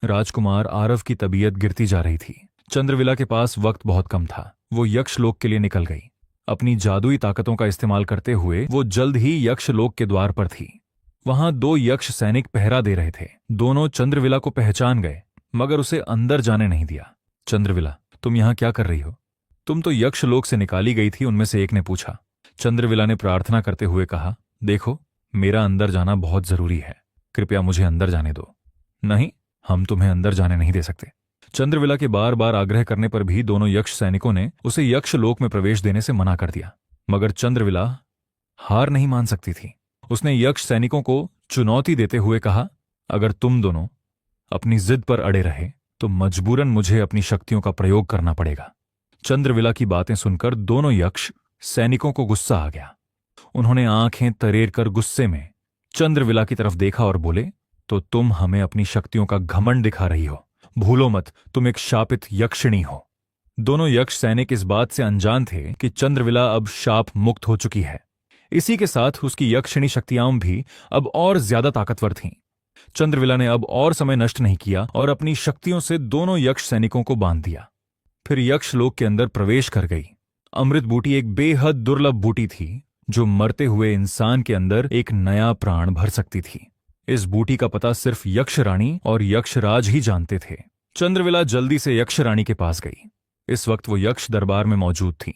राजकुमार आरव की तबीयत गिरती जा रही थी। चंद्रविला के पास वक्त बहुत कम था। वो यक्षलोक के लिए निकल गई। अपनी जादुई ताकतों का इस्तेमाल करते हुए वो जल्द ही यक्षलोक के द्वार पर थी। वहां दो यक्ष सैनिक पहरा दे रहे थे। दोनों चंद्रविला को पहचान गए, मगर उसे अंदर जाने नहीं दिया। चंद्रविला, तुम यहां क्या कर रही हो? तुम तो यक्षलोक से निकाली गई थी, उनमें से एक ने पूछा। चंद्रविला ने प्रार्थना करते हुए कहा, देखो, मेरा अंदर जाना बहुत जरूरी है। कृपया मुझे अंदर जाने दो। नहीं, हम तुम्हें अंदर जाने नहीं दे सकते। चंद्रविला के बार बार आग्रह करने पर भी दोनों यक्ष सैनिकों ने उसे यक्षलोक में प्रवेश देने से मना कर दिया। मगर चंद्रविला हार नहीं मान सकती थी। उसने यक्ष सैनिकों को चुनौती देते हुए कहा, अगर तुम दोनों अपनी जिद पर अड़े रहे तो मजबूरन मुझे अपनी शक्तियों का प्रयोग करना पड़ेगा। चंद्रविला की बातें सुनकर दोनों यक्ष सैनिकों को गुस्सा आ गया। उन्होंने आंखें तरेर कर गुस्से में चंद्रविला की तरफ देखा और बोले, तो तुम हमें अपनी शक्तियों का घमंड दिखा रही हो। भूलो मत, तुम एक शापित यक्षिणी हो। दोनों यक्ष सैनिक इस बात से अनजान थे कि चंद्रविला अब शाप मुक्त हो चुकी है। इसी के साथ उसकी यक्षिणी शक्तियां भी अब और ज्यादा ताकतवर थीं। चंद्रविला ने अब और समय नष्ट नहीं किया और अपनी शक्तियों से दोनों यक्ष सैनिकों को बांध दिया। फिर यक्षलोक के अंदर प्रवेश कर गई। अमृत बूटी एक बेहद दुर्लभ बूटी थी जो मरते हुए इंसान के अंदर एक नया प्राण भर सकती थी। इस बूटी का पता सिर्फ यक्षरानी और यक्षराज ही जानते थे। चंद्रविला जल्दी से यक्षरानी के पास गई। इस वक्त वो यक्ष दरबार में मौजूद थी।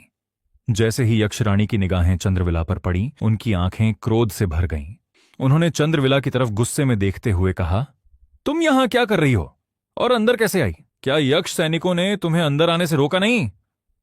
जैसे ही यक्षरानी की निगाहें चंद्रविला पर पड़ी, उनकी आंखें क्रोध से भर गईं। उन्होंने चंद्रविला की तरफ गुस्से में देखते हुए कहा, तुम यहां क्या कर रही हो और अंदर कैसे आई? क्या यक्ष सैनिकों ने तुम्हें अंदर आने से रोका नहीं?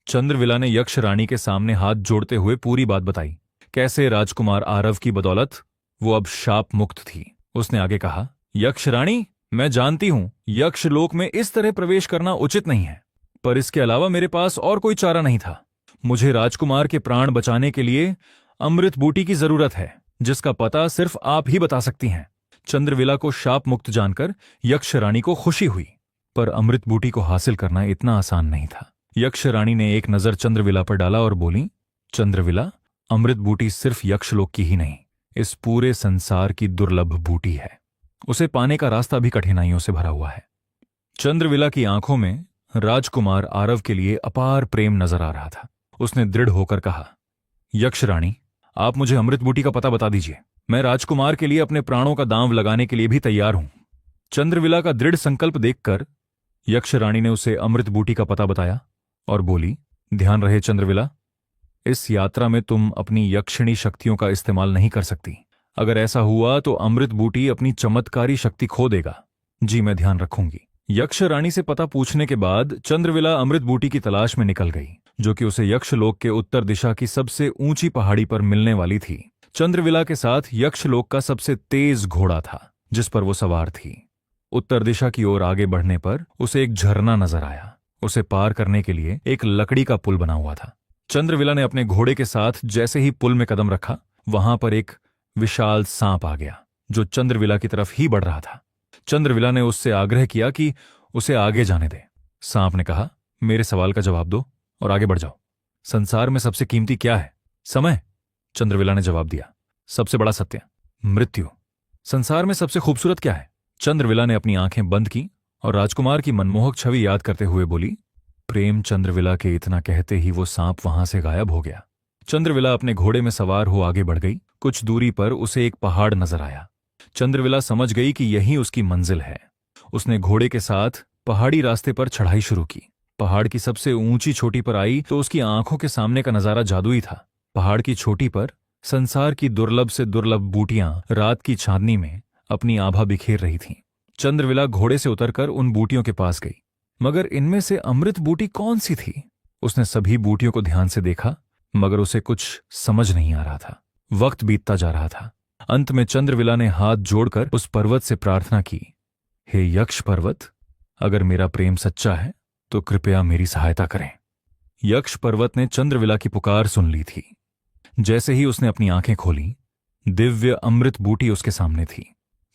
चंद्रविला ने यक्षरानी के सामने हाथ जोड़ते हुए पूरी बात बताई। कैसे राजकुमार आरव की बदौलत वो अब शाप मुक्त थी। उसने आगे कहा, यक्षरानी, मैं जानती हूं यक्षलोक में इस तरह प्रवेश करना उचित नहीं है, पर इसके अलावा मेरे पास और कोई चारा नहीं था। मुझे राजकुमार के प्राण बचाने के लिए अमृत बूटी की जरूरत है, जिसका पता सिर्फ आप ही बता सकती हैं। चंद्रविला को शाप मुक्त जानकर यक्षरानी को खुशी हुई, पर अमृत बूटी को हासिल करना इतना आसान नहीं था। यक्षरानी ने एक नजर चंद्रविला पर डाला और बोली, चंद्रविला, अमृत बूटी सिर्फ यक्षलोक की ही नहीं, इस पूरे संसार की दुर्लभ बूटी है। उसे पाने का रास्ता भी कठिनाइयों से भरा हुआ है। चंद्रविला की आंखों में राजकुमार आरव के लिए अपार प्रेम नजर आ रहा था। उसने दृढ़ होकर कहा, यक्षरानी, आप मुझे अमृत बूटी का पता बता दीजिए। मैं राजकुमार के लिए अपने प्राणों का दांव लगाने के लिए भी तैयार हूं। चंद्रविला का दृढ़ संकल्प देखकर यक्षरानी ने उसे अमृत बूटी का पता बताया और बोली, ध्यान रहे चंद्रविला, इस यात्रा में तुम अपनी यक्षिणी शक्तियों का इस्तेमाल नहीं कर सकती। अगर ऐसा हुआ तो अमृत बूटी अपनी चमत्कारी शक्ति खो देगा। जी, मैं ध्यान रखूंगी। यक्षरानी से पता पूछने के बाद चंद्रविला अमृत बूटी की तलाश में निकल गई, जो कि उसे यक्षलोक के उत्तर दिशा की सबसे ऊंची पहाड़ी पर मिलने वाली थी। चंद्रविला के साथ यक्षलोक का सबसे तेज घोड़ा था जिस पर वो सवार थी। उत्तर दिशा की ओर आगे बढ़ने पर उसे एक झरना नजर आया। उसे पार करने के लिए एक लकड़ी का पुल बना हुआ था। चंद्रविला ने अपने घोड़े के साथ जैसे ही पुल में कदम रखा, वहां पर एक विशाल सांप आ गया जो चंद्रविला की तरफ ही बढ़ रहा था। चंद्रविला ने उससे आग्रह किया कि उसे आगे जाने दे। सांप ने कहा, मेरे सवाल का जवाब दो और आगे बढ़ जाओ। संसार में सबसे कीमती क्या है? समय। चंद्रविला ने जवाब दिया। सबसे बड़ा सत्य? मृत्यु। संसार में सबसे खूबसूरत क्या है? चंद्रविला ने अपनी आंखें बंद की और राजकुमार की मनमोहक छवि याद करते हुए बोली, प्रेम। चंद्रविला के इतना कहते ही वो सांप वहां से गायब हो गया। चंद्रविला अपने घोड़े में सवार हो आगे बढ़ गई। कुछ दूरी पर उसे एक पहाड़ नजर आया। चंद्रविला समझ गई कि यही उसकी मंजिल है। उसने घोड़े के साथ पहाड़ी रास्ते पर चढ़ाई शुरू की। पहाड़ की सबसे ऊंची चोटी पर आई तो उसकी आंखों के सामने का नजारा जादुई था। पहाड़ की चोटी पर संसार की दुर्लभ से दुर्लभ बूटियां रात की चांदनी में अपनी आभा बिखेर रही थीं। चंद्रविला घोड़े से उतरकर उन बूटियों के पास गई, मगर इनमें से अमृत बूटी कौन सी थी? उसने सभी बूटियों को ध्यान से देखा, मगर उसे कुछ समझ नहीं आ रहा था। वक्त बीतता जा रहा था। अंत में चंद्रविला ने हाथ जोड़कर उस पर्वत से प्रार्थना की, हे यक्ष पर्वत, अगर मेरा प्रेम सच्चा है तो कृपया मेरी सहायता करें। यक्ष पर्वत ने चंद्रविला की पुकार सुन ली थी। जैसे ही उसने अपनी आंखें खोली, दिव्य अमृत बूटी उसके सामने थी।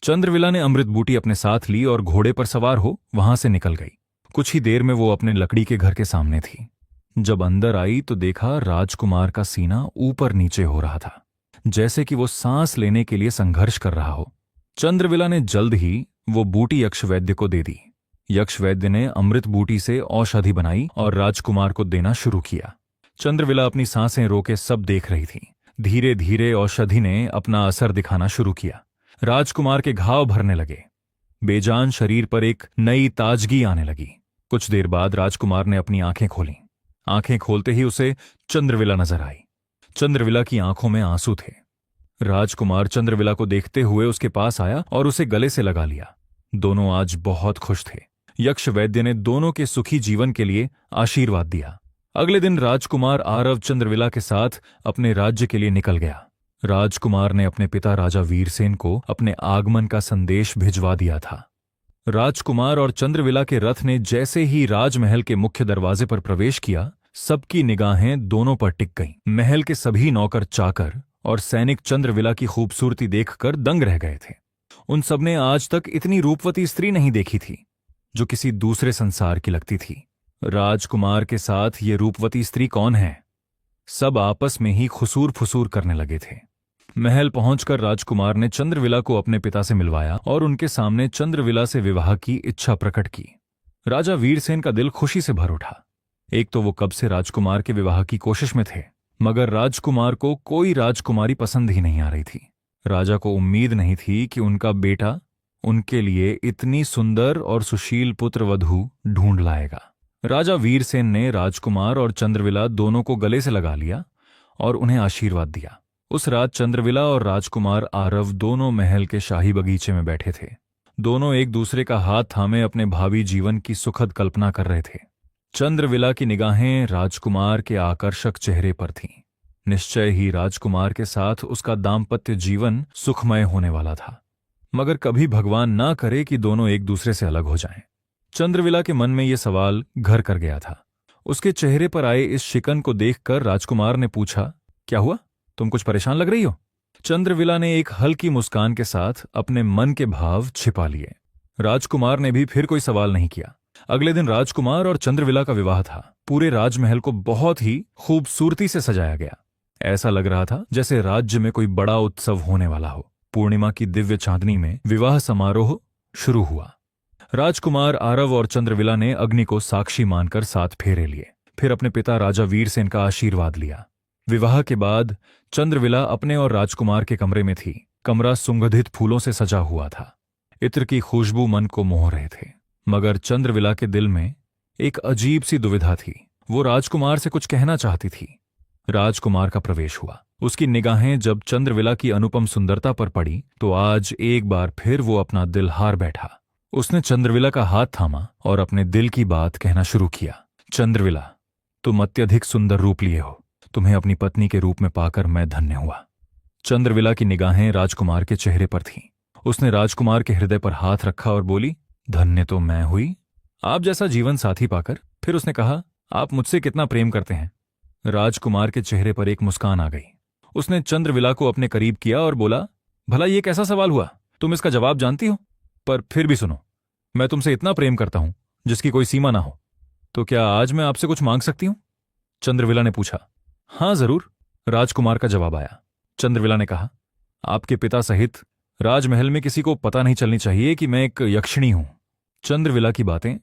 चंद्रविला ने अमृत बूटी अपने साथ ली और घोड़े पर सवार हो वहां से निकल गई। कुछ ही देर में वो अपने लकड़ी के घर के सामने थी। जब अंदर आई तो देखा राजकुमार का सीना ऊपर नीचे हो रहा था, जैसे कि वो सांस लेने के लिए संघर्ष कर रहा हो। चंद्रविला ने जल्द ही वो बूटी यक्ष वैद्य को दे दी। यक्ष वैद्य ने अमृत बूटी से औषधि बनाई और राजकुमार को देना शुरू किया। चंद्रविला अपनी सांसें रोके सब देख रही थी। धीरे धीरे औषधि ने अपना असर दिखाना शुरू किया। राजकुमार के घाव भरने लगे। बेजान शरीर पर एक नई ताजगी आने लगी। कुछ देर बाद राजकुमार ने अपनी आंखें खोलीं। आंखें खोलते ही उसे चंद्रविला नजर आई। चंद्रविला की आंखों में आंसू थे। राजकुमार चंद्रविला को देखते हुए उसके पास आया और उसे गले से लगा लिया। दोनों आज बहुत खुश थे। यक्ष वैद्य ने दोनों के सुखी जीवन के लिए आशीर्वाद दिया। अगले दिन राजकुमार आरव चंद्रविला के साथ अपने राज्य के लिए निकल गया। राजकुमार ने अपने पिता राजा वीरसेन को अपने आगमन का संदेश भिजवा दिया था। राजकुमार और चंद्रविला के रथ ने जैसे ही राजमहल के मुख्य दरवाजे पर प्रवेश किया, सबकी निगाहें दोनों पर टिक गईं। महल के सभी नौकर चाकर और सैनिक चंद्रविला की खूबसूरती देखकर दंग रह गए थे। उन सबने आज तक इतनी रूपवती स्त्री नहीं देखी थी, जो किसी दूसरे संसार की लगती थी। राजकुमार के साथ ये रूपवती स्त्री कौन है? सब आपस में ही खुसूर फुसूर करने लगे थे। महल पहुंचकर राजकुमार ने चंद्रविला को अपने पिता से मिलवाया और उनके सामने चंद्रविला से विवाह की इच्छा प्रकट की। राजा वीरसेन का दिल खुशी से भर उठा। एक तो वो कब से राजकुमार के विवाह की कोशिश में थे, मगर राजकुमार को कोई राजकुमारी पसंद ही नहीं आ रही थी। राजा को उम्मीद नहीं थी कि उनका बेटा उनके लिए इतनी सुंदर और सुशील पुत्र वधू ढूंढ लाएगा। राजा वीरसेन ने राजकुमार और चंद्रविला दोनों को गले से लगा लिया और उन्हें आशीर्वाद दिया। उस रात चंद्रविला और राजकुमार आरव दोनों महल के शाही बगीचे में बैठे थे। दोनों एक दूसरे का हाथ थामे अपने भावी जीवन की सुखद कल्पना कर रहे थे। चंद्रविला की निगाहें राजकुमार के आकर्षक चेहरे पर थीं। निश्चय ही राजकुमार के साथ उसका दाम्पत्य जीवन सुखमय होने वाला था, मगर कभी भगवान ना करे कि दोनों एक दूसरे से अलग हो जाएं। चंद्रविला के मन में यह सवाल घर कर गया था। उसके चेहरे पर आए इस शिकन को देखकर राजकुमार ने पूछा, क्या हुआ? तुम कुछ परेशान लग रही हो? चंद्रविला ने एक हल्की मुस्कान के साथ अपने मन के भाव छिपा लिए। राजकुमार ने भी फिर कोई सवाल नहीं किया। अगले दिन राजकुमार और चंद्रविला का विवाह था। पूरे राजमहल को बहुत ही खूबसूरती से सजाया गया। ऐसा लग रहा था जैसे राज्य में कोई बड़ा उत्सव होने वाला हो। पूर्णिमा की दिव्य चांदनी में विवाह समारोह शुरू हुआ। राजकुमार आरव और चंद्रविला ने अग्नि को साक्षी मानकर 7 फेरे लिए, फिर अपने पिता राजा वीरसेन का आशीर्वाद लिया। विवाह के बाद चंद्रविला अपने और राजकुमार के कमरे में थी। कमरा सुगंधित फूलों से सजा हुआ था। इत्र की खुशबू मन को मोह रहे थे, मगर चंद्रविला के दिल में एक अजीब सी दुविधा थी। वो राजकुमार से कुछ कहना चाहती थी। राजकुमार का प्रवेश हुआ। उसकी निगाहें जब चंद्रविला की अनुपम सुंदरता पर पड़ी तो आज एक बार फिर वो अपना दिल हार बैठा। उसने चंद्रविला का हाथ थामा और अपने दिल की बात कहना शुरू किया। चंद्रविला, तुम अत्यधिक सुंदर रूप लिए हो। तुम्हें अपनी पत्नी के रूप में पाकर मैं धन्य हुआ। चंद्रविला की निगाहें राजकुमार के चेहरे पर थीं। उसने राजकुमार के हृदय पर हाथ रखा और बोली, धन्य तो मैं हुई आप जैसा जीवन साथी पाकर। फिर उसने कहा, आप मुझसे कितना प्रेम करते हैं? राजकुमार के चेहरे पर एक मुस्कान आ गई। उसने चंद्रविला को अपने करीब किया और बोला, भला ये कैसा सवाल हुआ? तुम इसका जवाब जानती हो, पर फिर भी सुनो, मैं तुमसे इतना प्रेम करता हूं जिसकी कोई सीमा ना हो। तो क्या आज मैं आपसे कुछ मांग सकती हूं? चंद्रविला ने पूछा। हां जरूर, राजकुमार का जवाब आया। चंद्रविला ने कहा, आपके पिता सहित राजमहल में किसी को पता नहीं चलनी चाहिए कि मैं एक यक्षिणी हूं। चंद्रविला की बातें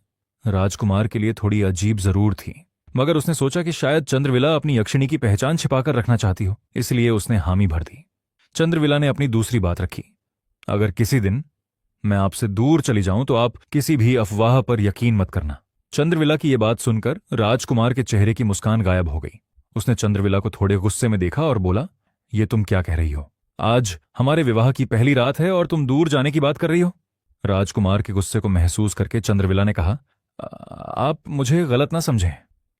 राजकुमार के लिए थोड़ी अजीब जरूर थी, मगर उसने सोचा कि शायद चंद्रविला अपनी यक्षिणी की पहचान छिपाकर रखना चाहती हो, इसलिए उसने हामी भर दी। चंद्रविला ने अपनी दूसरी बात रखी, अगर किसी दिन मैं आपसे दूर चली जाऊं तो आप किसी भी अफवाह पर यकीन मत करना। चंद्रविला की यह बात सुनकर राजकुमार के चेहरे की मुस्कान गायब हो गई। उसने चंद्रविला को थोड़े गुस्से में देखा और बोला, ये तुम क्या कह रही हो? आज हमारे विवाह की पहली रात है और तुम दूर जाने की बात कर रही हो? राजकुमार के गुस्से को महसूस करके चंद्रविला ने कहा, आप मुझे गलत ना समझें,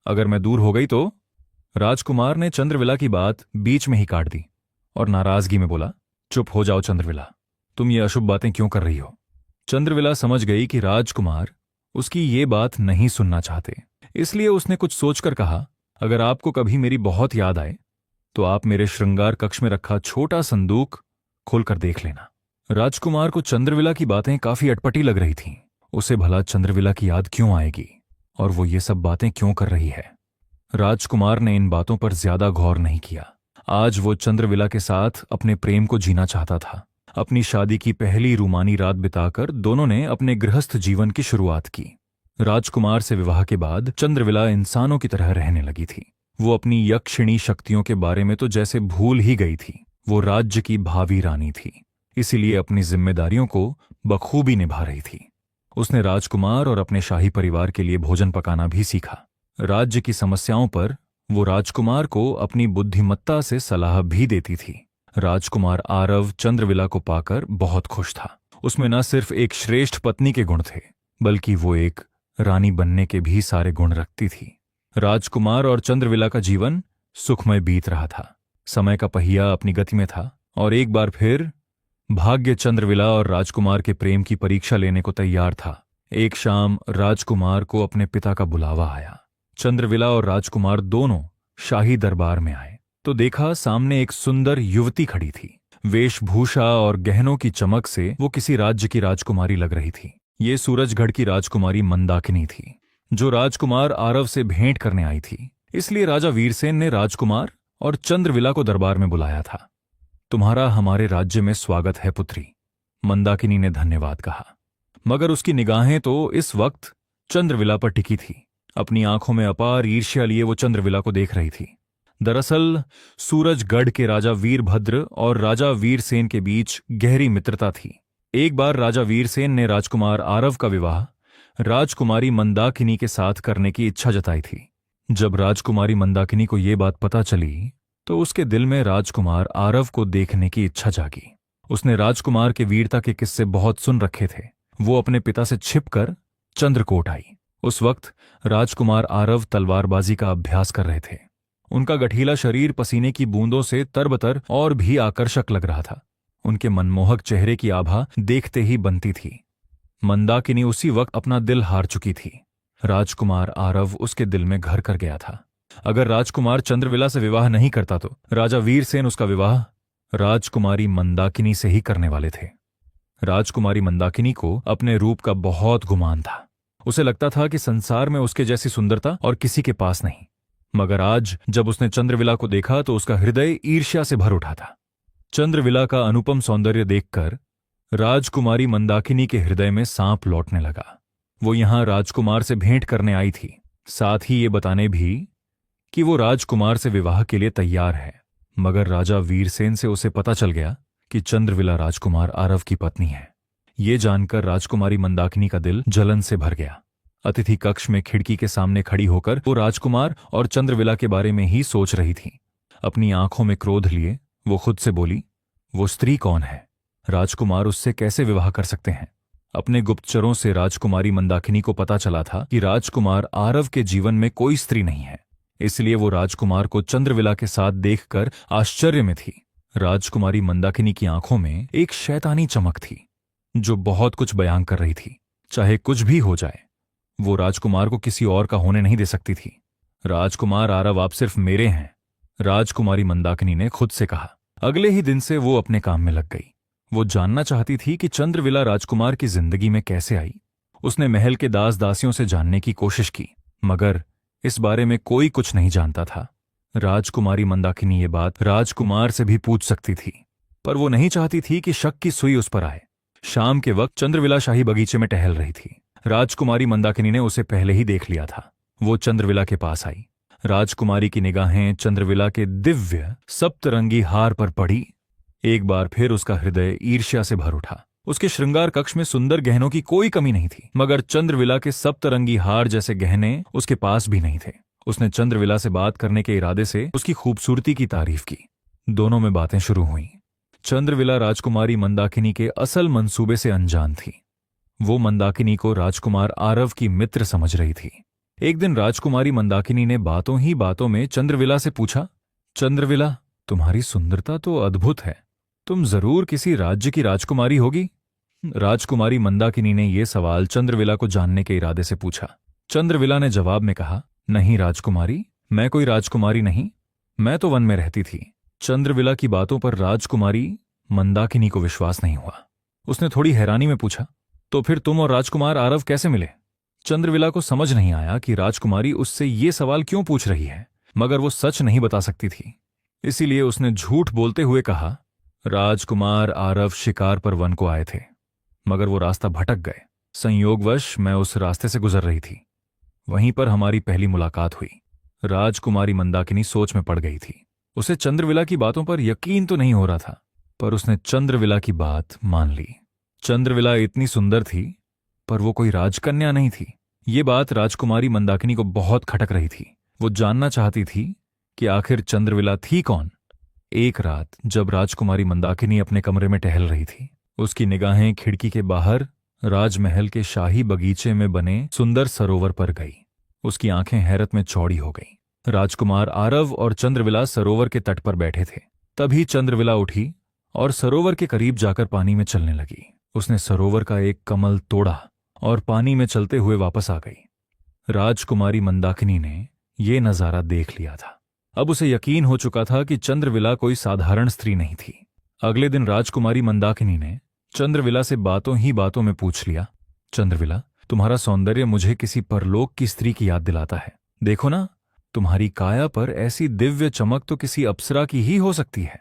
अगर मैं दूर हो गई तो। राजकुमार ने चंद्रविला की बात बीच में ही काट दी और नाराजगी में बोला, चुप हो जाओ चंद्रविला, तुम ये अशुभ बातें क्यों कर रही हो? चंद्रविला समझ गई कि राजकुमार उसकी ये बात नहीं सुनना चाहते, इसलिए उसने कुछ सोचकर कहा, अगर आपको कभी मेरी बहुत याद आए तो आप मेरे श्रृंगार कक्ष में रखा छोटा संदूक खोलकर देख लेना। राजकुमार को चंद्रविला की बातें काफी अटपटी लग रही थीं। उसे भला चंद्रविला की याद क्यों आएगी और वो ये सब बातें क्यों कर रही है? राजकुमार ने इन बातों पर ज्यादा गौर नहीं किया। आज वो चंद्रविला के साथ अपने प्रेम को जीना चाहता था। अपनी शादी की पहली रूमानी रात बिताकर दोनों ने अपने गृहस्थ जीवन की शुरुआत की। राजकुमार से विवाह के बाद चंद्रविला इंसानों की तरह रहने लगी थी। वो अपनी यक्षिणी शक्तियों के बारे में तो जैसे भूल ही गई थी। वो राज्य की भावी रानी थी, इसीलिए अपनी जिम्मेदारियों को बखूबी निभा रही थी। उसने राजकुमार और अपने शाही परिवार के लिए भोजन पकाना भी सीखा। राज्य की समस्याओं पर वो राजकुमार को अपनी बुद्धिमत्ता से सलाह भी देती थी। राजकुमार आरव चंद्रविला को पाकर बहुत खुश था। उसमें न सिर्फ एक श्रेष्ठ पत्नी के गुण थे, बल्कि वो एक रानी बनने के भी सारे गुण रखती थी। राजकुमार और चंद्रविला का जीवन सुखमय बीत रहा था। समय का पहिया अपनी गति में था और एक बार फिर भाग्य चंद्रविला और राजकुमार के प्रेम की परीक्षा लेने को तैयार था। एक शाम राजकुमार को अपने पिता का बुलावा आया। चंद्रविला और राजकुमार दोनों शाही दरबार में आए तो देखा सामने एक सुंदर युवती खड़ी थी। वेशभूषा और गहनों की चमक से वो किसी राज्य की राजकुमारी लग रही थी। ये सूरजगढ़ की राजकुमारी मंदाकिनी थी, जो राजकुमार आरव से भेंट करने आई थी। इसलिए राजा वीरसेन ने राजकुमार और चंद्रविला को दरबार में बुलाया था। तुम्हारा हमारे राज्य में स्वागत है पुत्री, मंदाकिनी ने धन्यवाद कहा। मगर उसकी निगाहें तो इस वक्त चंद्रविला पर टिकी थी। अपनी आंखों में अपार ईर्ष्या लिए वो चंद्रविला को देख रही थी। दरअसल सूरजगढ़ के राजा वीरभद्र और राजा वीरसेन के बीच गहरी मित्रता थी। एक बार राजा वीरसेन ने राजकुमार आरव का विवाह राजकुमारी मंदाकिनी के साथ करने की इच्छा जताई थी। जब राजकुमारी मंदाकिनी को ये बात पता चली तो उसके दिल में राजकुमार आरव को देखने की इच्छा जागी। उसने राजकुमार के वीरता के किस्से बहुत सुन रखे थे। वो अपने पिता से छिपकर चंद्रकोट आई। उस वक्त राजकुमार आरव तलवारबाजी का अभ्यास कर रहे थे। उनका गठीला शरीर पसीने की बूंदों से तरबतर और भी आकर्षक लग रहा था। उनके मनमोहक चेहरे की आभा देखते ही बनती थी। मंदाकिनी उसी वक्त अपना दिल हार चुकी थी। राजकुमार आरव उसके दिल में घर कर गया था। अगर राजकुमार चंद्रविला से विवाह नहीं करता तो राजा वीरसेन उसका विवाह राजकुमारी मंदाकिनी से ही करने वाले थे। राजकुमारी मंदाकिनी को अपने रूप का बहुत गुमान था। उसे लगता था कि संसार में उसके जैसी सुंदरता और किसी के पास नहीं। मगर आज जब उसने चंद्रविला को देखा तो उसका हृदय ईर्ष्या से भर उठा था। चंद्रविला का अनुपम सौंदर्य देखकर राजकुमारी मंदाकिनी के हृदय में सांप लौटने लगा। वो यहां राजकुमार से भेंट करने आई थी, साथ ही ये बताने भी कि वो राजकुमार से विवाह के लिए तैयार है। मगर राजा वीरसेन से उसे पता चल गया कि चंद्रविला राजकुमार आरव की पत्नी है। ये जानकर राजकुमारी मंदाकिनी का दिल जलन से भर गया। अतिथि कक्ष में खिड़की के सामने खड़ी होकर वो राजकुमार और चंद्रविला के बारे में ही सोच रही थी। अपनी आंखों में क्रोध लिए वो खुद से बोली, वो स्त्री कौन है? राजकुमार उससे कैसे विवाह कर सकते हैं? अपने गुप्तचरों से राजकुमारी मंदाकिनी को पता चला था कि राजकुमार आरव के जीवन में कोई स्त्री नहीं है। इसलिए वो राजकुमार को चंद्रविला के साथ देखकर आश्चर्य में थी। राजकुमारी मंदाकिनी की आंखों में एक शैतानी चमक थी, जो बहुत कुछ बयान कर रही थी। चाहे कुछ भी हो जाए, वो राजकुमार को किसी और का होने नहीं दे सकती थी। राजकुमार आरव आप सिर्फ मेरे हैं, राजकुमारी मंदाकिनी ने खुद से कहा। अगले ही दिन से वो अपने काम में लग गई। वो जानना चाहती थी कि चंद्रविला राजकुमार की जिंदगी में कैसे आई। उसने महल के दास दासियों से जानने की कोशिश की, मगर इस बारे में कोई कुछ नहीं जानता था। राजकुमारी मंदाकिनी ये बात राजकुमार से भी पूछ सकती थी, पर वो नहीं चाहती थी कि शक की सुई उस पर आए। शाम के वक्त चंद्रविला शाही बगीचे में टहल रही थी। राजकुमारी मंदाकिनी ने उसे पहले ही देख लिया था। वो चंद्रविला के पास आई। राजकुमारी की निगाहें चंद्रविला के दिव्य सप्तरंगी हार पर पड़ी। एक बार फिर उसका हृदय ईर्ष्या से भर उठा। उसके श्रृंगार कक्ष में सुंदर गहनों की कोई कमी नहीं थी, मगर चंद्रविला के सप्तरंगी हार जैसे गहने उसके पास भी नहीं थे। उसने चंद्रविला से बात करने के इरादे से उसकी खूबसूरती की तारीफ की। दोनों में बातें शुरू हुईं। चंद्रविला राजकुमारी मंदाकिनी के असल मंसूबे से अनजान थी। वो मंदाकिनी को राजकुमार आरव की मित्र समझ रही थी। एक दिन राजकुमारी मंदाकिनी ने बातों ही बातों में चंद्रविला से पूछा, चंद्रविला, तुम्हारी सुंदरता तो अद्भुत है। तुम जरूर किसी राज्य की राजकुमारी होगी? राजकुमारी मंदाकिनी ने यह सवाल चंद्रविला को जानने के इरादे से पूछा। चंद्रविला ने जवाब में कहा, नहीं राजकुमारी, मैं कोई राजकुमारी नहीं, मैं तो वन में रहती थी। चंद्रविला की बातों पर राजकुमारी मंदाकिनी को विश्वास नहीं हुआ। उसने थोड़ी हैरानी में पूछा, तो फिर तुम और राजकुमार आरव कैसे मिले? चंद्रविला को समझ नहीं आया कि राजकुमारी उससे ये सवाल क्यों पूछ रही है, मगर वो सच नहीं बता सकती थी। इसीलिए उसने झूठ बोलते हुए कहा, राजकुमार आरव शिकार पर वन को आए थे, मगर वो रास्ता भटक गए। संयोगवश मैं उस रास्ते से गुजर रही थी। वहीं पर हमारी पहली मुलाकात हुई। राजकुमारी मंदाकिनी सोच में पड़ गई थी। उसे चंद्रविला की बातों पर यकीन तो नहीं हो रहा था, पर उसने चंद्रविला की बात मान ली। चंद्रविला इतनी सुंदर थी, पर वो कोई राजकन्या नहीं थी। ये बात राजकुमारी मंदाकिनी को बहुत खटक रही थी। वो जानना चाहती थी कि आखिर चंद्रविला थी कौन। एक रात जब राजकुमारी मंदाकिनी अपने कमरे में टहल रही थी, उसकी निगाहें खिड़की के बाहर राजमहल के शाही बगीचे में बने सुंदर सरोवर पर गई। उसकी आंखें हैरत में चौड़ी हो गईं। राजकुमार आरव और चंद्रविला सरोवर के तट पर बैठे थे। तभी चंद्रविला उठी और सरोवर के करीब जाकर पानी में चलने लगी। उसने सरोवर का एक कमल तोड़ा और पानी में चलते हुए वापस आ गई। राजकुमारी मंदाकिनी ने ये नजारा देख लिया था। अब उसे यकीन हो चुका था कि चंद्रविला कोई साधारण स्त्री नहीं थी। अगले दिन राजकुमारी मंदाकिनी ने चंद्रविला से बातों ही बातों में पूछ लिया, चंद्रविला, तुम्हारा सौंदर्य मुझे किसी परलोक की स्त्री की याद दिलाता है। देखो ना, तुम्हारी काया पर ऐसी दिव्य चमक तो किसी अप्सरा की ही हो सकती है।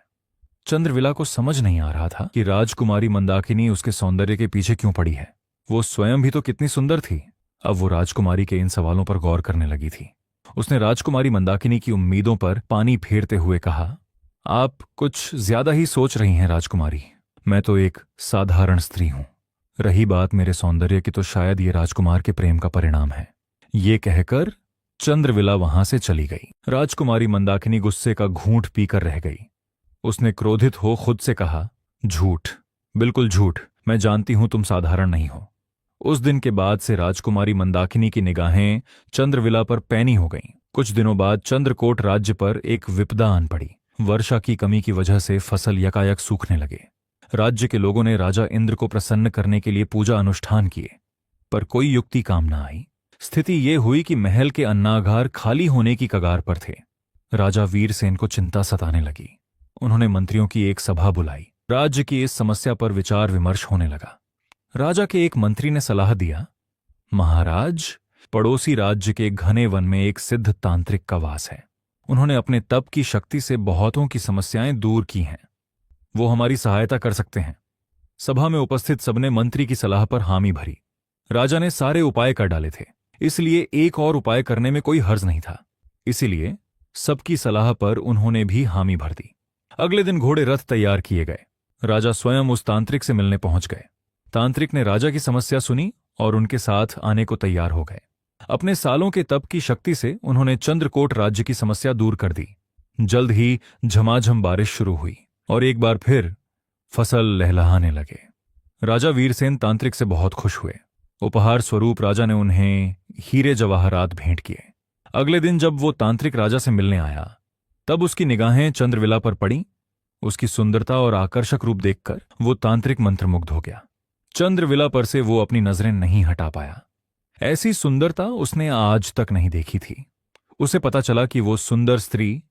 चंद्रविला को समझ नहीं आ रहा था कि राजकुमारी मंदाकिनी उसके सौंदर्य के पीछे क्यों पड़ी है। वो स्वयं भी तो कितनी सुंदर थी। अब वो राजकुमारी के इन सवालों पर गौर करने लगी थी। उसने राजकुमारी मंदाकिनी की उम्मीदों पर पानी फेरते हुए कहा, आप कुछ ज्यादा ही सोच रही हैं राजकुमारी। मैं तो एक साधारण स्त्री हूं। रही बात मेरे सौंदर्य की, तो शायद ये राजकुमार के प्रेम का परिणाम है। ये कहकर चंद्रविला वहां से चली गई। राजकुमारी मंदाकिनी गुस्से का घूंट पीकर रह गई। उसने क्रोधित हो खुद से कहा, झूठ, बिल्कुल झूठ। मैं जानती हूं तुम साधारण नहीं हो। उस दिन के बाद से राजकुमारी मंदाकिनी की निगाहें चंद्रविला पर पैनी हो गईं। कुछ दिनों बाद चंद्रकोट राज्य पर एक विपदा आन पड़ी। वर्षा की कमी की वजह से फसल यकायक सूखने लगे। राज्य के लोगों ने राजा इंद्र को प्रसन्न करने के लिए पूजा अनुष्ठान किए, पर कोई युक्ति काम न आई। स्थिति ये हुई कि महल के अन्नागार खाली होने की कगार पर थे। राजा वीरसेन को चिंता सताने लगी। उन्होंने मंत्रियों की एक सभा बुलाई। राज्य की इस समस्या पर विचार विमर्श होने लगा। राजा के एक मंत्री ने सलाह दिया, महाराज, पड़ोसी राज्य के घने वन में एक सिद्ध तांत्रिक का वास है। उन्होंने अपने तप की शक्ति से बहुतों की समस्याएं दूर की हैं। वो हमारी सहायता कर सकते हैं। सभा में उपस्थित सबने मंत्री की सलाह पर हामी भरी। राजा ने सारे उपाय कर डाले थे, इसलिए एक और उपाय करने में कोई हर्ज नहीं था। इसीलिए सबकी सलाह पर उन्होंने भी हामी भर दी। अगले दिन घोड़े रथ तैयार किए गए। राजा स्वयं उस तांत्रिक से मिलने पहुंच गए। तांत्रिक ने राजा की समस्या सुनी और उनके साथ आने को तैयार हो गए। अपने सालों के तप की शक्ति से उन्होंने चंद्रकोट राज्य की समस्या दूर कर दी। जल्द ही झमाझम बारिश शुरू हुई और एक बार फिर फसल लहलहाने लगे। राजा वीरसेन तांत्रिक से बहुत खुश हुए। उपहार स्वरूप राजा ने उन्हें हीरे जवाहरात भेंट किए। अगले दिन जब वो तांत्रिक राजा से मिलने आया, तब उसकी निगाहें चंद्रविला पर पड़ी। उसकी सुंदरता और आकर्षक रूप देखकर वो तांत्रिक मंत्रमुग्ध हो गया। चंद्रविला पर से वो अपनी नजरें नहीं हटा पाया। ऐसी सुंदरता उसने आज तक नहीं देखी थी। उसे पता चला कि वो सुंदर स्त्री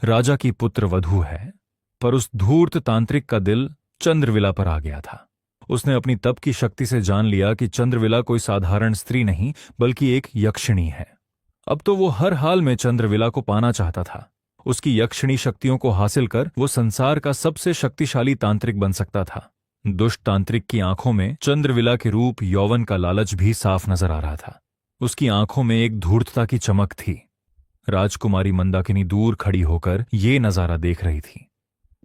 राजा की पुत्र वधू है, पर उस धूर्त तांत्रिक का दिल चंद्रविला पर आ गया था। उसने अपनी तप की शक्ति से जान लिया कि चंद्रविला कोई साधारण स्त्री नहीं, बल्कि एक यक्षिणी है। अब तो वो हर हाल में चंद्रविला को पाना चाहता था। उसकी यक्षिणी शक्तियों को हासिल कर वो संसार का सबसे शक्तिशाली तांत्रिक बन सकता था। दुष्ट तांत्रिक की आंखों में चंद्रविला के रूप यौवन का लालच भी साफ नजर आ रहा था। उसकी आंखों में एक धूर्तता की चमक थी। राजकुमारी मंदाकिनी दूर खड़ी होकर ये नजारा देख रही थी।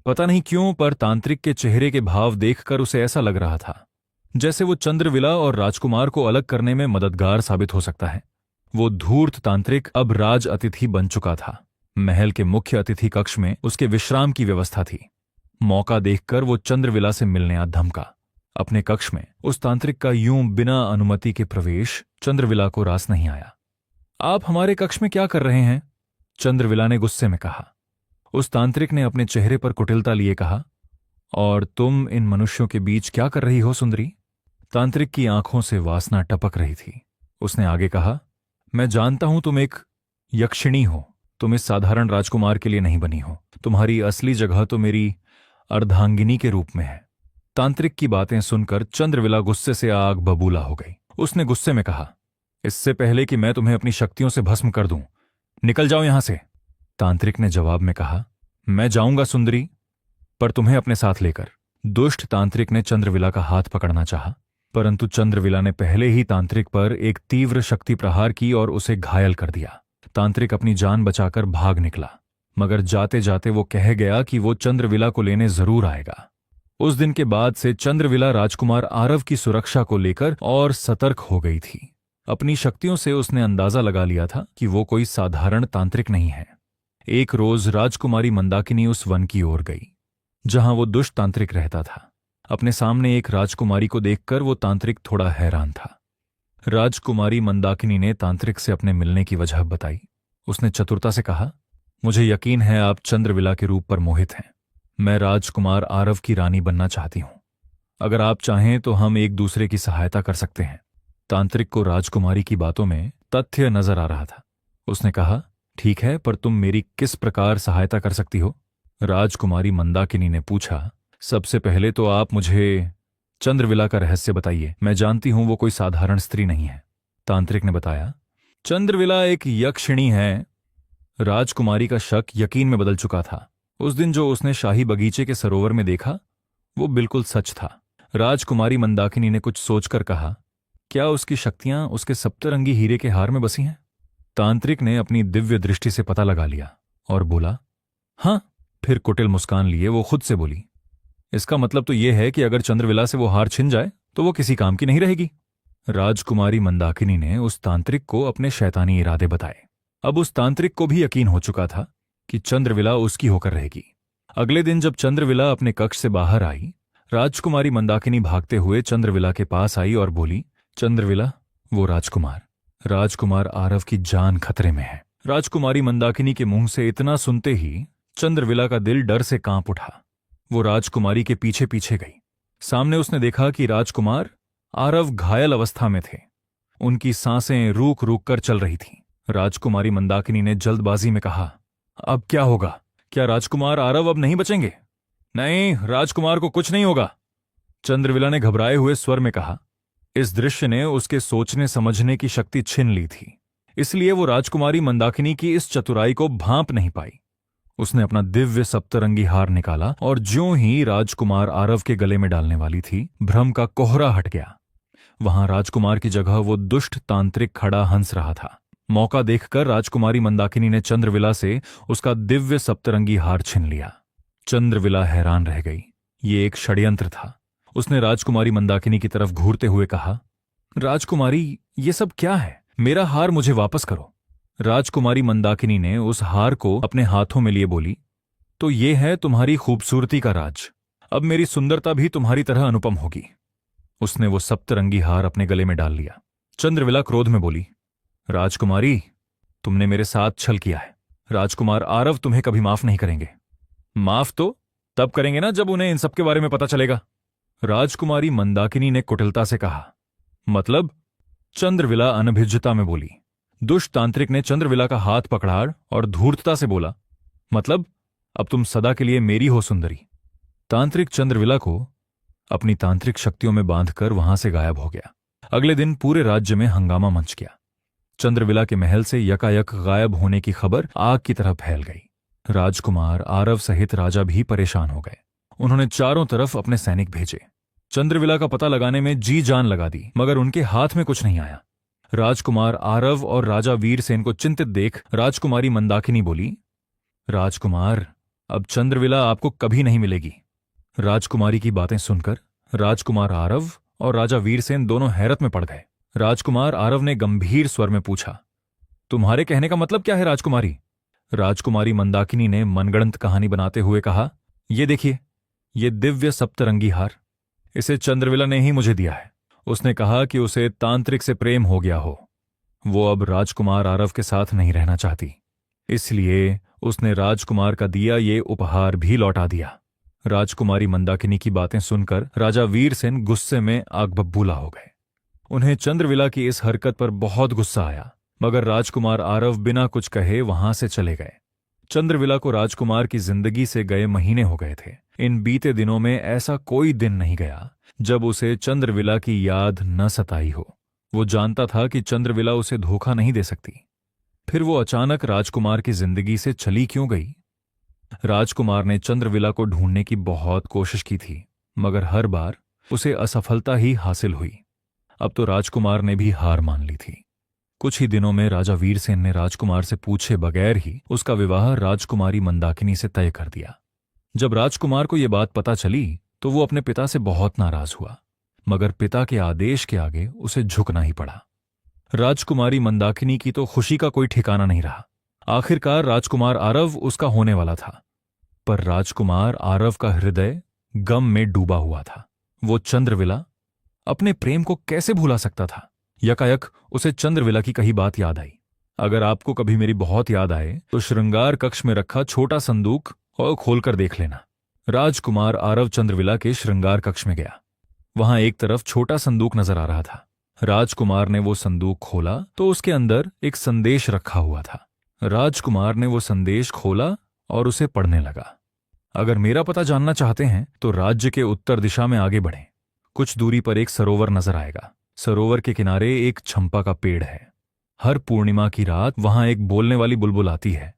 पता नहीं क्यों, पर तांत्रिक के चेहरे के भाव देखकर उसे ऐसा लग रहा था जैसे वो चंद्रविला और राजकुमार को अलग करने में मददगार साबित हो सकता है। वो धूर्त तांत्रिक अब राज अतिथि बन चुका था। महल के मुख्य अतिथि कक्ष में उसके विश्राम की व्यवस्था थी। मौका देखकर वो चंद्रविला से मिलने आ धमका। अपने कक्ष में उस तांत्रिक का यूं बिना अनुमति के प्रवेश चंद्रविला को रास नहीं आया। आप हमारे कक्ष में क्या कर रहे हैं? चंद्रविला ने गुस्से में कहा। उस तांत्रिक ने अपने चेहरे पर कुटिलता लिए कहा, और तुम इन मनुष्यों के बीच क्या कर रही हो सुंदरी? तांत्रिक की आंखों से वासना टपक रही थी। उसने आगे कहा, मैं जानता हूं तुम एक यक्षिणी हो। तुम इस साधारण राजकुमार के लिए नहीं बनी हो। तुम्हारी असली जगह तो मेरी अर्धांगिनी के रूप में है। तांत्रिक की बातें सुनकर चंद्रविला गुस्से से आग बबूला हो गई। उसने गुस्से में कहा, इससे पहले कि मैं तुम्हें अपनी शक्तियों से भस्म कर दूं, निकल जाओ यहां से। तांत्रिक ने जवाब में कहा, मैं जाऊंगा सुंदरी, पर तुम्हें अपने साथ लेकर। दुष्ट तांत्रिक ने चंद्रविला का हाथ पकड़ना चाहा, परंतु चंद्रविला ने पहले ही तांत्रिक पर एक तीव्र शक्ति प्रहार की और उसे घायल कर दिया। तांत्रिक अपनी जान बचाकर भाग निकला, मगर जाते जाते वो कह गया कि वो चंद्रविला को लेने जरूर आएगा। उस दिन के बाद से चंद्रविला राजकुमार आरव की सुरक्षा को लेकर और सतर्क हो गई थी। अपनी शक्तियों से उसने अंदाजा लगा लिया था कि वो कोई साधारण तांत्रिक नहीं है। एक रोज राजकुमारी मंदाकिनी उस वन की ओर गई जहां वो दुष्ट तांत्रिक रहता था। अपने सामने एक राजकुमारी को देखकर वो तांत्रिक थोड़ा हैरान था। राजकुमारी मंदाकिनी ने तांत्रिक से अपने मिलने की वजह बताई। उसने चतुरता से कहा, मुझे यकीन है आप चंद्रविला के रूप पर मोहित हैं। मैं राजकुमार आरव की रानी बनना चाहती हूं। अगर आप चाहें तो हम एक दूसरे की सहायता कर सकते हैं। तांत्रिक को राजकुमारी की बातों में तथ्य नजर आ रहा था। उसने कहा, ठीक है, पर तुम मेरी किस प्रकार सहायता कर सकती हो? राजकुमारी मंदाकिनी ने पूछा, सबसे पहले तो आप मुझे चंद्रविला का रहस्य बताइए। मैं जानती हूं वो कोई साधारण स्त्री नहीं है। तांत्रिक ने बताया, चंद्रविला एक यक्षिणी है। राजकुमारी का शक यकीन में बदल चुका था। उस दिन जो उसने शाही बगीचे के सरोवर में देखा वो बिल्कुल सच था। राजकुमारी मंदाकिनी ने कुछ सोचकर कहा, क्या उसकी शक्तियां उसके सप्तरंगी हीरे के हार में बसी हैं? तांत्रिक ने अपनी दिव्य दृष्टि से पता लगा लिया और बोला, हां। फिर कुटिल मुस्कान लिए वो खुद से बोली, इसका मतलब तो यह है कि अगर चंद्रविला से वो हार छिन जाए तो वो किसी काम की नहीं रहेगी। राजकुमारी मंदाकिनी ने उस तांत्रिक को अपने शैतानी इरादे बताए। अब उस तांत्रिक को भी यकीन हो चुका था कि चंद्रविला उसकी होकर रहेगी। अगले दिन जब चंद्रविला अपने कक्ष से बाहर आई, राजकुमारी मंदाकिनी भागते हुए चंद्रविला के पास आई और बोली, चंद्रविला, वो राजकुमार आरव की जान खतरे में है। राजकुमारी मंदाकिनी के मुंह से इतना सुनते ही चंद्रविला का दिल डर से कांप उठा। वो राजकुमारी के पीछे पीछे गई। सामने उसने देखा कि राजकुमार आरव घायल अवस्था में थे। उनकी सांसें रूक रूक कर चल रही थीं। राजकुमारी मंदाकिनी ने जल्दबाजी में कहा, अब क्या होगा? क्या राजकुमार आरव अब नहीं बचेंगे? नहीं, राजकुमार को कुछ नहीं होगा। चंद्रविला ने घबराए हुए स्वर में कहा। इस दृश्य ने उसके सोचने समझने की शक्ति छीन ली थी, इसलिए वो राजकुमारी मंदाकिनी की इस चतुराई को भांप नहीं पाई। उसने अपना दिव्य सप्तरंगी हार निकाला और ज्यों ही राजकुमार आरव के गले में डालने वाली थी, भ्रम का कोहरा हट गया। वहां राजकुमार की जगह वो दुष्ट तांत्रिक खड़ा हंस रहा था। मौका देखकर राजकुमारी मंदाकिनी ने चंद्रविला से उसका दिव्य सप्तरंगी हार छीन लिया। चंद्रविला हैरान रह गई। ये एक षड्यंत्र था। उसने राजकुमारी मंदाकिनी की तरफ घूरते हुए कहा, राजकुमारी, ये सब क्या है? मेरा हार मुझे वापस करो। राजकुमारी मंदाकिनी ने उस हार को अपने हाथों में लिए बोली, तो ये है तुम्हारी खूबसूरती का राज। अब मेरी सुंदरता भी तुम्हारी तरह अनुपम होगी। उसने वो सप्तरंगी हार अपने गले में डाल लिया। चंद्रविला क्रोध में बोली, राजकुमारी, तुमने मेरे साथ छल किया है। राजकुमार आरव तुम्हें कभी माफ नहीं करेंगे। माफ तो तब करेंगे ना जब उन्हें इन सब के बारे में पता चलेगा। राजकुमारी मंदाकिनी ने कुटिलता से कहा। मतलब? चंद्रविला अनभिज्ञता में बोली। दुष्ट तांत्रिक ने चंद्रविला का हाथ पकड़ा और धूर्तता से बोला, मतलब अब तुम सदा के लिए मेरी हो सुंदरी। तांत्रिक चंद्रविला को अपनी तांत्रिक शक्तियों में बांधकर वहां से गायब हो गया। अगले दिन पूरे राज्य में हंगामा मच गया। चंद्रविला के महल से यकायक गायब होने की खबर आग की तरह फैल गई। राजकुमार आरव सहित राजा भी परेशान हो गए। उन्होंने चारों तरफ अपने सैनिक भेजे। चंद्रविला का पता लगाने में जी जान लगा दी, मगर उनके हाथ में कुछ नहीं आया। राजकुमार आरव और राजा वीरसेन को चिंतित देख राजकुमारी मंदाकिनी बोली, राजकुमार, अब चंद्रविला आपको कभी नहीं मिलेगी। राजकुमारी की बातें सुनकर राजकुमार आरव और राजा वीरसेन दोनों हैरत में पड़ गए। राजकुमार आरव ने गंभीर स्वर में पूछा, तुम्हारे कहने का मतलब क्या है राजकुमारी? राजकुमारी मंदाकिनी ने मनगढ़ंत कहानी बनाते हुए कहा, ये देखिए, ये दिव्य सप्तरंगी हार, इसे चंद्रविला ने ही मुझे दिया है। उसने कहा कि उसे तांत्रिक से प्रेम हो गया हो। वो अब राजकुमार आरव के साथ नहीं रहना चाहती, इसलिए उसने राजकुमार का दिया ये उपहार भी लौटा दिया। राजकुमारी मंदाकिनी की बातें सुनकर राजा वीरसेन गुस्से में आग बबूला हो गए। उन्हें चंद्रविला की इस हरकत पर बहुत गुस्सा आया, मगर राजकुमार आरव बिना कुछ कहे वहां से चले गए। चंद्रविला को राजकुमार की जिंदगी से गए महीने हो गए थे। इन बीते दिनों में ऐसा कोई दिन नहीं गया जब उसे चंद्रविला की याद न सताई हो। वो जानता था कि चंद्रविला उसे धोखा नहीं दे सकती। फिर वो अचानक राजकुमार की जिंदगी से चली क्यों गई? राजकुमार ने चंद्रविला को ढूंढने की बहुत कोशिश की थी, मगर हर बार उसे असफलता ही हासिल हुई। अब तो राजकुमार ने भी हार मान ली थी। कुछ ही दिनों में राजा वीरसेन ने राजकुमार से पूछे बगैर ही उसका विवाह राजकुमारी मंदाकिनी से तय कर दिया। जब राजकुमार को यह बात पता चली तो वो अपने पिता से बहुत नाराज हुआ, मगर पिता के आदेश के आगे उसे झुकना ही पड़ा। राजकुमारी मंदाकिनी की तो खुशी का कोई ठिकाना नहीं रहा। आखिरकार राजकुमार आरव उसका होने वाला था, पर राजकुमार आरव का हृदय गम में डूबा हुआ था। वो चंद्रविला, अपने प्रेम को कैसे भुला सकता था? यकायक उसे चंद्रविला की कही बात याद आई। अगर आपको कभी मेरी बहुत याद आए तो श्रृंगार कक्ष में रखा छोटा संदूक और खोलकर देख लेना। राजकुमार आरव चंद्रविला के श्रृंगार कक्ष में गया। वहां एक तरफ छोटा संदूक नजर आ रहा था। राजकुमार ने वो संदूक खोला तो उसके अंदर एक संदेश रखा हुआ था। राजकुमार ने वो संदेश खोला और उसे पढ़ने लगा। अगर मेरा पता जानना चाहते हैं तो राज्य के उत्तर दिशा में आगे बढ़ें। कुछ दूरी पर एक सरोवर नजर आएगा। सरोवर के किनारे एक चंपा का पेड़ है। हर पूर्णिमा की रात वहां एक बोलने वाली बुलबुल आती है।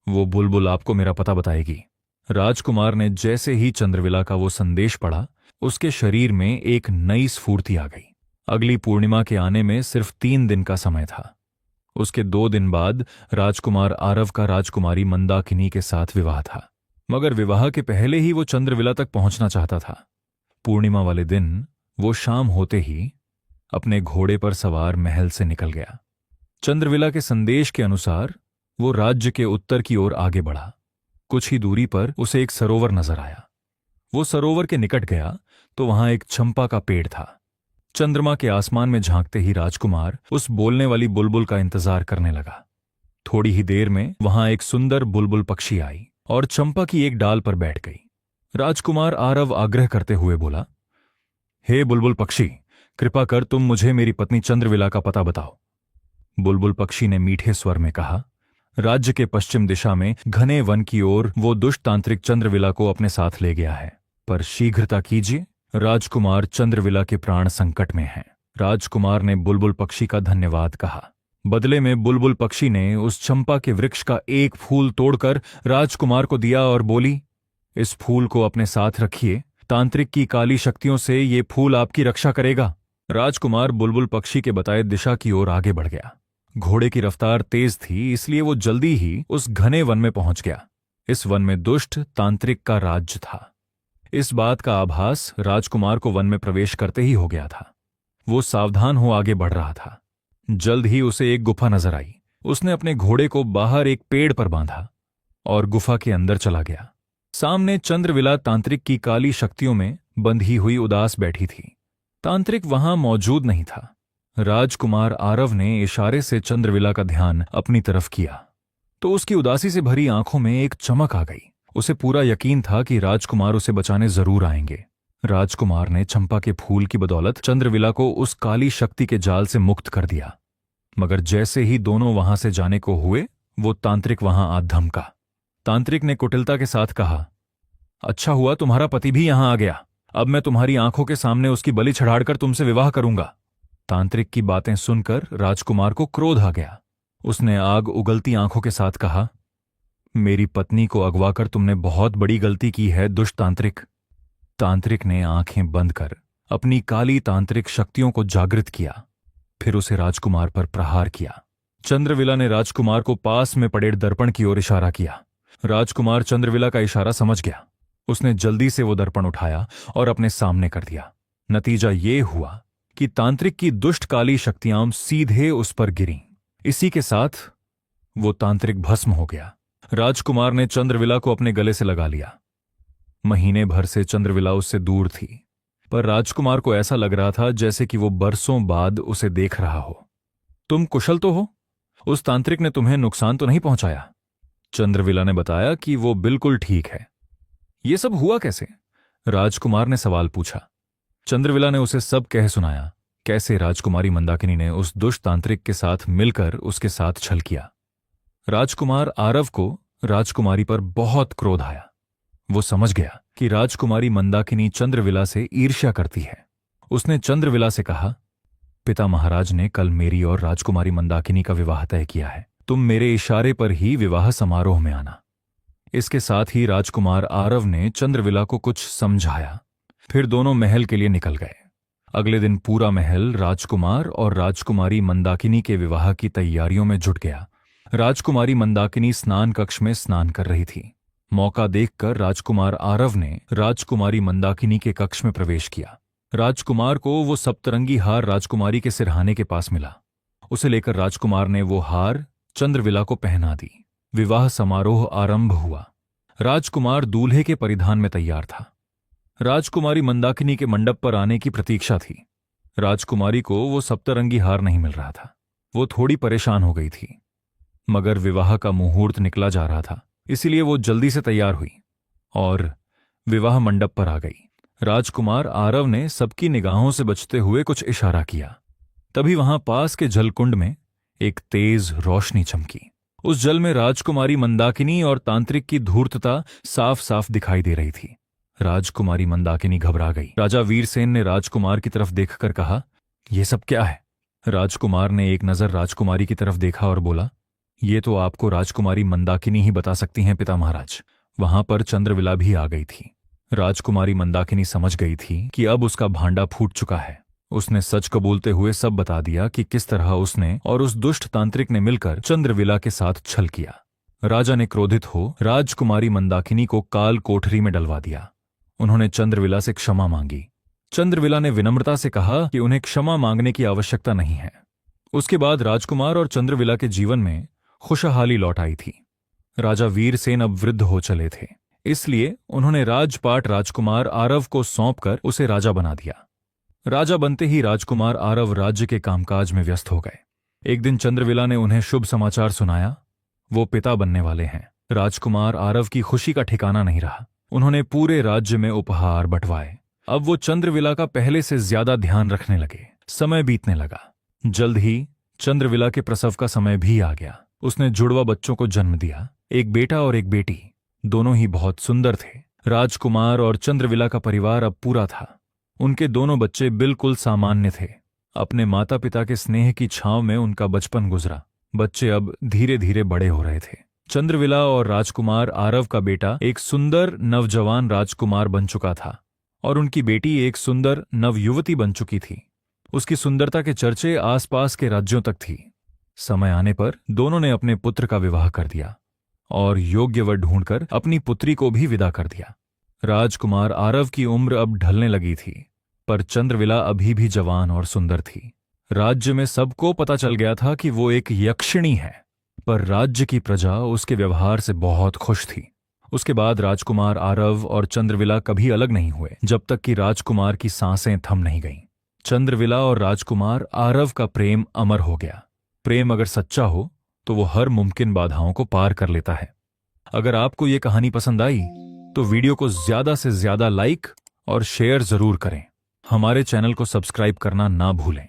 वो बुलबुल आपको मेरा पता बताएगी। राजकुमार ने जैसे ही चंद्रविला का वो संदेश पढ़ा, उसके शरीर में एक नई स्फूर्ति आ गई। अगली पूर्णिमा के आने में सिर्फ 3 दिन का समय था। उसके 2 दिन बाद राजकुमार आरव का राजकुमारी मंदाकिनी के साथ विवाह था, मगर विवाह के पहले ही वो चंद्रविला तक पहुंचना चाहता था। पूर्णिमा वाले दिन वो शाम होते ही अपने घोड़े पर सवार महल से निकल गया। चंद्रविला के संदेश के अनुसार वो राज्य के उत्तर की ओर आगे बढ़ा। कुछ ही दूरी पर उसे एक सरोवर नजर आया। वो सरोवर के निकट गया तो वहां एक चंपा का पेड़ था। चंद्रमा के आसमान में झांकते ही राजकुमार उस बोलने वाली बुलबुल का इंतजार करने लगा। थोड़ी ही देर में वहां एक सुंदर बुलबुल पक्षी आई और चंपा की एक डाल पर बैठ गई। राजकुमार आरव आग्रह करते हुए बोला, हे बुलबुल पक्षी, कृपा कर तुम मुझे मेरी पत्नी चंद्रविला का पता बताओ। बुलबुल पक्षी ने मीठे स्वर में कहा, राज्य के पश्चिम दिशा में घने वन की ओर वो दुष्ट तांत्रिक चंद्रविला को अपने साथ ले गया है, पर शीघ्रता कीजिए, राजकुमार चंद्रविला के प्राण संकट में हैं। राजकुमार ने बुलबुल पक्षी का धन्यवाद कहा। बदले में बुलबुल पक्षी ने उस चंपा के वृक्ष का एक फूल तोड़कर राजकुमार को दिया और बोली, इस फूल को अपने साथ रखिए, तांत्रिक की काली शक्तियों से ये फूल आपकी रक्षा करेगा। राजकुमार बुलबुल पक्षी के बताए दिशा की ओर आगे बढ़ गया। घोड़े की रफ्तार तेज थी, इसलिए वो जल्दी ही उस घने वन में पहुंच गया। इस वन में दुष्ट तांत्रिक का राज्य था। इस बात का आभास राजकुमार को वन में प्रवेश करते ही हो गया था। वो सावधान हो आगे बढ़ रहा था। जल्द ही उसे एक गुफा नजर आई। उसने अपने घोड़े को बाहर एक पेड़ पर बांधा और गुफा के अंदर चला गया। सामने चंद्रविला तांत्रिक की काली शक्तियों में बंधी हुई उदास बैठी थी। तांत्रिक वहां मौजूद नहीं था। राजकुमार आरव ने इशारे से चंद्रविला का ध्यान अपनी तरफ किया तो उसकी उदासी से भरी आंखों में एक चमक आ गई। उसे पूरा यकीन था कि राजकुमार उसे बचाने जरूर आएंगे। राजकुमार ने चंपा के फूल की बदौलत चंद्रविला को उस काली शक्ति के जाल से मुक्त कर दिया, मगर जैसे ही दोनों वहां से जाने को हुए, वो तांत्रिक वहां आ धमका। तांत्रिक ने कुटिलता के साथ कहा, अच्छा हुआ तुम्हारा पति भी यहां आ गया। अब मैं तुम्हारी आंखों के सामने उसकी बलि चढ़ाकर तुमसे विवाह करूंगा। तांत्रिक की बातें सुनकर राजकुमार को क्रोध आ गया। उसने आग उगलती आंखों के साथ कहा, मेरी पत्नी को अगवा कर तुमने बहुत बड़ी गलती की है दुष्ट तांत्रिक। तांत्रिक ने आंखें बंद कर अपनी काली तांत्रिक शक्तियों को जागृत किया, फिर उसे राजकुमार पर प्रहार किया। चंद्रविला ने राजकुमार को पास में पड़े दर्पण की ओर इशारा किया। राजकुमार चंद्रविला का इशारा समझ गया। उसने जल्दी से वो दर्पण उठाया और अपने सामने कर दिया। नतीजा ये हुआ कि तांत्रिक की दुष्ट काली शक्तियां सीधे उस पर गिरीं। इसी के साथ वो तांत्रिक भस्म हो गया। राजकुमार ने चंद्रविला को अपने गले से लगा लिया। महीने भर से चंद्रविला उससे दूर थी, पर राजकुमार को ऐसा लग रहा था जैसे कि वो बरसों बाद उसे देख रहा हो। तुम कुशल तो हो? उस तांत्रिक ने तुम्हें नुकसान तो नहीं पहुंचाया? चंद्रविला ने बताया कि वो बिल्कुल ठीक है। ये सब हुआ कैसे? राजकुमार ने सवाल पूछा। चंद्रविला ने उसे सब कह सुनाया, कैसे राजकुमारी मंदाकिनी ने उस दुष्ट तांत्रिक के साथ मिलकर उसके साथ छल किया। राजकुमार आरव को राजकुमारी पर बहुत क्रोध आया। वो समझ गया कि राजकुमारी मंदाकिनी चंद्रविला से ईर्ष्या करती है। उसने चंद्रविला से कहा, पिता महाराज ने कल मेरी और राजकुमारी मंदाकिनी का विवाह तय किया है। तुम मेरे इशारे पर ही विवाह समारोह में आना। इसके साथ ही राजकुमार आरव ने चंद्रविला को कुछ समझाया, फिर दोनों महल के लिए निकल गए। अगले दिन पूरा महल राजकुमार और राजकुमारी मंदाकिनी के विवाह की तैयारियों में जुट गया। राजकुमारी मंदाकिनी स्नान कक्ष में स्नान कर रही थी। मौका देखकर राजकुमार आरव ने राजकुमारी मंदाकिनी के कक्ष में प्रवेश किया। राजकुमार को वो सप्तरंगी हार राजकुमारी के सिरहाने के पास मिला। उसे लेकर राजकुमार ने वो हार चंद्रविला को पहना दी। विवाह समारोह आरंभ हुआ। राजकुमार दूल्हे के परिधान में तैयार था। राजकुमारी मंदाकिनी के मंडप पर आने की प्रतीक्षा थी। राजकुमारी को वो सप्तरंगी हार नहीं मिल रहा था। वो थोड़ी परेशान हो गई थी, मगर विवाह का मुहूर्त निकला जा रहा था, इसीलिए वो जल्दी से तैयार हुई और विवाह मंडप पर आ गई। राजकुमार आरव ने सबकी निगाहों से बचते हुए कुछ इशारा किया। तभी वहां पास के जलकुंड में एक तेज रोशनी चमकी। उस जल में राजकुमारी मंदाकिनी और तांत्रिक की धूर्तता साफ साफ दिखाई दे रही थी। राजकुमारी मंदाकिनी घबरा गई। राजा वीरसेन ने राजकुमार की तरफ देखकर कहा, यह सब क्या है? राजकुमार ने एक नजर राजकुमारी की तरफ देखा और बोला, ये तो आपको राजकुमारी मंदाकिनी ही बता सकती हैं पिता महाराज। वहां पर चंद्रविला भी आ गई थी। राजकुमारी मंदाकिनी समझ गई थी कि अब उसका भांडा फूट चुका है। उसने सच कबूलते हुए सब बता दिया कि किस तरह उसने और उस दुष्ट तांत्रिक ने मिलकर चंद्रविला के साथ छल किया। राजा ने क्रोधित हो राजकुमारी मंदाकिनी को काल कोठरी में डलवा दिया। उन्होंने चंद्रविला से क्षमा मांगी। चंद्रविला ने विनम्रता से कहा कि उन्हें क्षमा मांगने की आवश्यकता नहीं है। उसके बाद राजकुमार और चंद्रविला के जीवन में खुशहाली लौट आई थी। राजा वीरसेन अब वृद्ध हो चले थे, इसलिए उन्होंने राजपाट राजकुमार आरव को सौंपकर उसे राजा बना दिया। राजा बनते ही राजकुमार आरव राज्य के कामकाज में व्यस्त हो गए। एक दिन चंद्रविला ने उन्हें शुभ समाचार सुनाया, वो पिता बनने वाले हैं। राजकुमार आरव की खुशी का ठिकाना नहीं रहा। उन्होंने पूरे राज्य में उपहार बंटवाए। अब वो चंद्रविला का पहले से ज्यादा ध्यान रखने लगे। समय बीतने लगा। जल्द ही चंद्रविला के प्रसव का समय भी आ गया। उसने जुड़वा बच्चों को जन्म दिया, एक बेटा और एक बेटी। दोनों ही बहुत सुंदर थे। राजकुमार और चंद्रविला का परिवार अब पूरा था। उनके दोनों बच्चे बिल्कुल सामान्य थे। अपने माता पिता के स्नेह की छांव में उनका बचपन गुजरा। बच्चे अब धीरे धीरे बड़े हो रहे थे। चंद्रविला और राजकुमार आरव का बेटा एक सुंदर नवजवान राजकुमार बन चुका था और उनकी बेटी एक सुंदर नवयुवती बन चुकी थी। उसकी सुंदरता के चर्चे आसपास के राज्यों तक थी। समय आने पर दोनों ने अपने पुत्र का विवाह कर दिया और योग्य वर ढूंढकर अपनी पुत्री को भी विदा कर दिया। राजकुमार आरव की उम्र अब ढलने लगी थी, पर चंद्रविला अभी भी जवान और सुंदर थी। राज्य में सबको पता चल गया था कि वो एक यक्षिणी है, पर राज्य की प्रजा उसके व्यवहार से बहुत खुश थी। उसके बाद राजकुमार आरव और चंद्रविला कभी अलग नहीं हुए, जब तक कि राजकुमार की सांसें थम नहीं गईं। चंद्रविला और राजकुमार आरव का प्रेम अमर हो गया। प्रेम अगर सच्चा हो तो वो हर मुमकिन बाधाओं को पार कर लेता है। अगर आपको ये कहानी पसंद आई तो वीडियो को ज्यादा से ज्यादा लाइक और शेयर जरूर करें। हमारे चैनल को सब्सक्राइब करना ना भूलें।